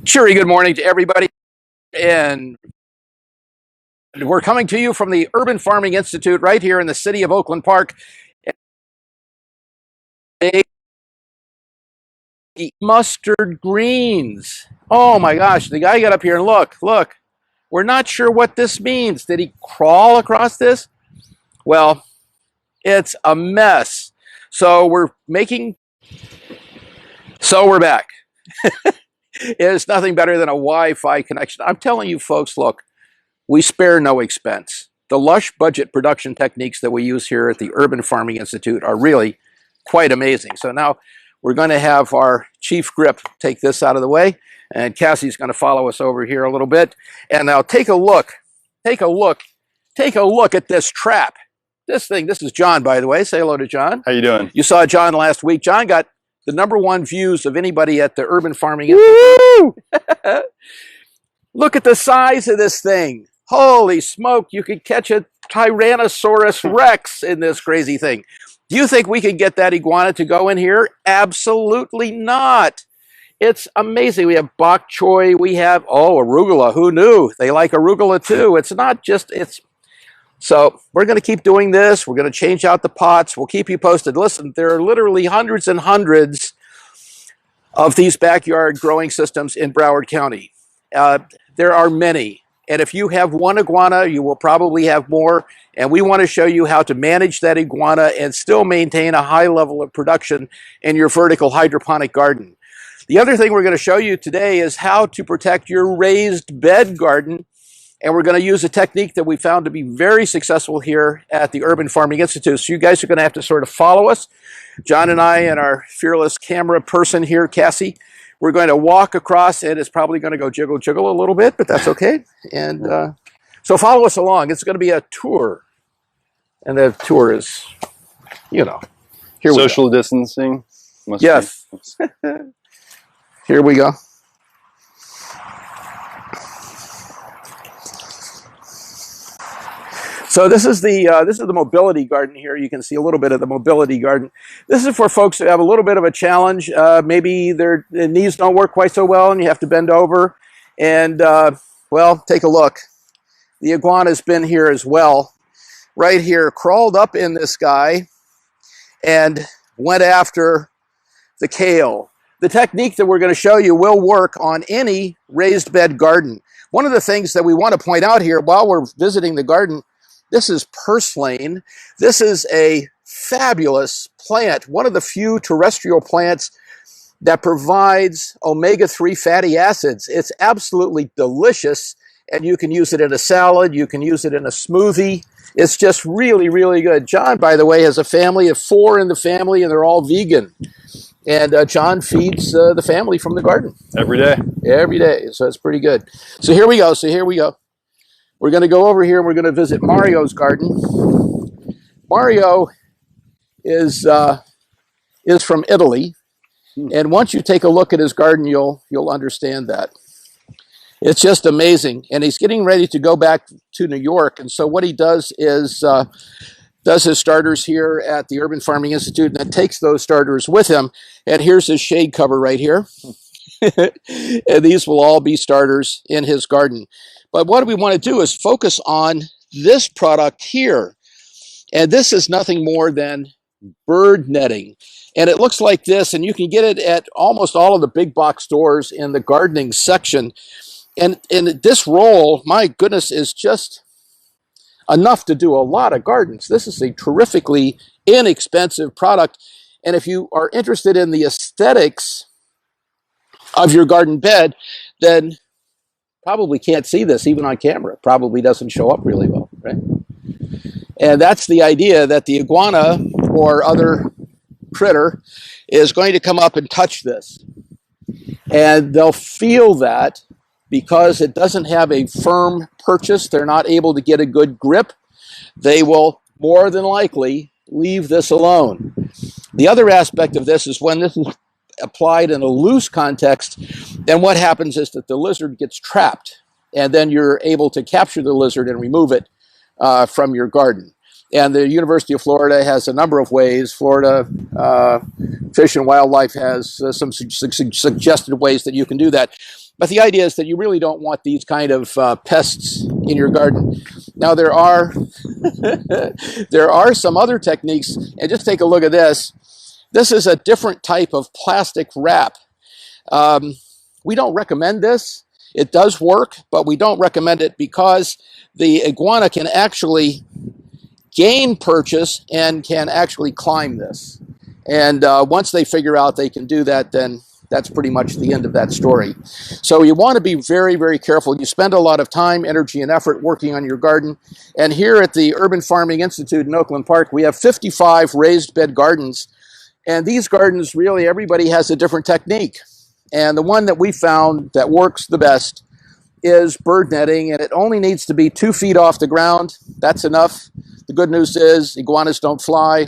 Cheery good morning to everybody, and we're coming to you from the Urban Farming Institute right here in the city of Oakland Park. Mustard greens. Oh my gosh, the guy got up here and look. We're not sure what this means. Did he crawl across this? Well, it's a mess. So we're back. It's nothing better than a Wi-Fi connection. I'm telling you folks, look, we spare no expense. The lush budget production techniques that we use here at the Urban Farming Institute are really quite amazing. So now we're going to have our chief grip take this out of the way, and Cassie's going to follow us over here a little bit. And now take a look at this trap. This is John, by the way. Say hello to John. How you doing? You saw John last week. John got the #1 views of anybody at the Urban Farming Institute. Look at the size of this thing. Holy smoke, you could catch a Tyrannosaurus Rex in this crazy thing. Do you think we could get that iguana to go in here? Absolutely not. It's amazing. We have bok choy. We have, arugula. Who knew? They like arugula too. It's not just, so we're going to keep doing this. We're going to change out the pots. We'll keep you posted. Listen, there are literally hundreds and hundreds of these backyard growing systems in Broward County. There are many. And if you have one iguana, you will probably have more. And we want to show you how to manage that iguana and still maintain a high level of production in your vertical hydroponic garden. The other thing we're going to show you today is how to protect your raised bed garden. And we're going to use a technique that we found to be very successful here at the Urban Farming Institute. So you guys are going to have to sort of follow us. John and I and our fearless camera person here, Cassie, we're going to walk across, and it's probably going to go jiggle a little bit, but that's okay. And so follow us along. It's going to be a tour. And the tour is, here we go. Social distancing? Yes. Here we go. So this is the mobility garden here. You can see a little bit of the mobility garden. This is for folks who have a little bit of a challenge. Maybe their knees don't work quite so well and you have to bend over. And, well, take a look. The iguana's been here as well. Right here, crawled up in this guy and went after the kale. The technique that we're going to show you will work on any raised bed garden. One of the things that we want to point out here while we're visiting the garden, this is purslane. This is a fabulous plant, one of the few terrestrial plants that provides omega-3 fatty acids. It's absolutely delicious, and you can use it in a salad. You can use it in a smoothie. It's just really, really good. John, by the way, has a family of 4 in the family, and they're all vegan. And John feeds the family from the garden. Every day. Every day, so it's pretty good. So here we go. We're going to go over here and we're going to visit Mario's garden. Mario is from Italy, and once you take a look at his garden, you'll understand that. It's just amazing, and he's getting ready to go back to New York. And so what he does is does his starters here at the Urban Farming Institute, and then takes those starters with him. And here's his shade cover right here. And these will all be starters in his garden. But what we want to do is focus on this product here. And this is nothing more than bird netting. And it looks like this, and you can get it at almost all of the big box stores in the gardening section. And this roll, my goodness, is just enough to do a lot of gardens. This is a terrifically inexpensive product. And if you are interested in the aesthetics of your garden bed, then probably can't see this even on camera. It probably doesn't show up really well, right? And that's the idea, that the iguana or other critter is going to come up and touch this. And they'll feel that because it doesn't have a firm purchase. They're not able to get a good grip. They will more than likely leave this alone. The other aspect of this is when this is applied in a loose context, then what happens is that the lizard gets trapped, and then you're able to capture the lizard and remove it from your garden. And the University of Florida has a number of ways. Florida Fish and Wildlife has some suggested ways that you can do that. But the idea is that you really don't want these kind of pests in your garden. Now there are there are some other techniques, and just take a look at this. This is a different type of plastic wrap. We don't recommend this. It does work, but we don't recommend it because the iguana can actually gain purchase and can actually climb this. And once they figure out they can do that, then that's pretty much the end of that story. So you want to be very, very careful. You spend a lot of time, energy, and effort working on your garden. And here at the Urban Farming Institute in Oakland Park, we have 55 raised bed gardens. And these gardens, really, everybody has a different technique. And the one that we found that works the best is bird netting, and it only needs to be 2 feet off the ground. That's enough. The good news is iguanas don't fly,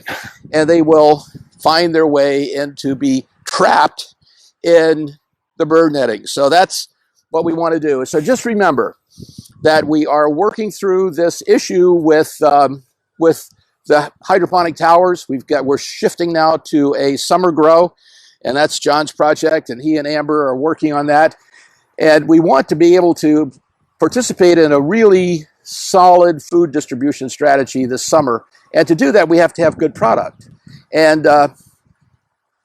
and they will find their way into be trapped in the bird netting. So that's what we want to do. So just remember that we are working through this issue with the hydroponic towers. We're shifting now to a summer grow, and that's John's project, and he and Amber are working on that. And we want to be able to participate in a really solid food distribution strategy this summer. And to do that, we have to have good product. And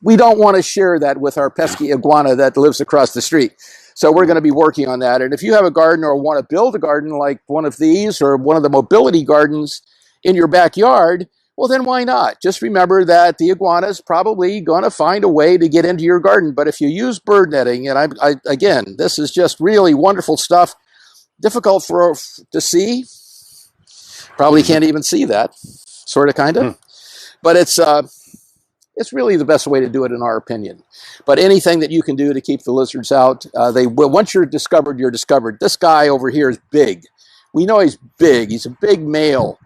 we don't want to share that with our pesky iguana that lives across the street. So we're going to be working on that. And if you have a garden or want to build a garden like one of these or one of the mobility gardens in your backyard, well, then why not? Just remember that the iguana is probably going to find a way to get into your garden. But if you use bird netting, and again, this is just really wonderful stuff, difficult to see. Probably can't even see that, sort of, kind of. But it's really the best way to do it, in our opinion. But anything that you can do to keep the lizards out, they will. Once you're discovered, you're discovered. This guy over here is big. We know he's big. He's a big male.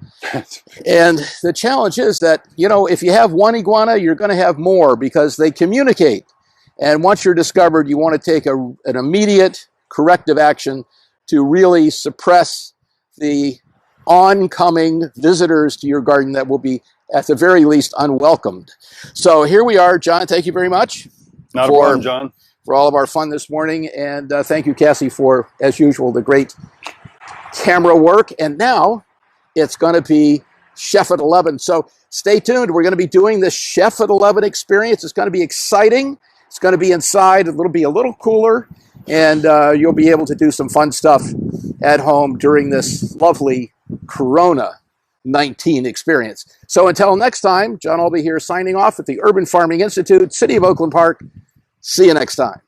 And the challenge is that, you know, if you have one iguana, you're going to have more because they communicate. And once you're discovered, you want to take an immediate corrective action to really suppress the oncoming visitors to your garden that will be, at the very least, unwelcomed. So here we are. John, thank you very much. Not a problem, John. For all of our fun this morning. And thank you, Cassie, for, as usual, the great camera work. And now it's going to be Chef at 11. So stay tuned. We're going to be doing the Chef at 11 experience. It's going to be exciting. It's going to be inside. It'll be a little cooler. And you'll be able to do some fun stuff at home during this lovely Corona-19 experience. So until next time, John will be here signing off at the Urban Farming Institute, City of Oakland Park. See you next time.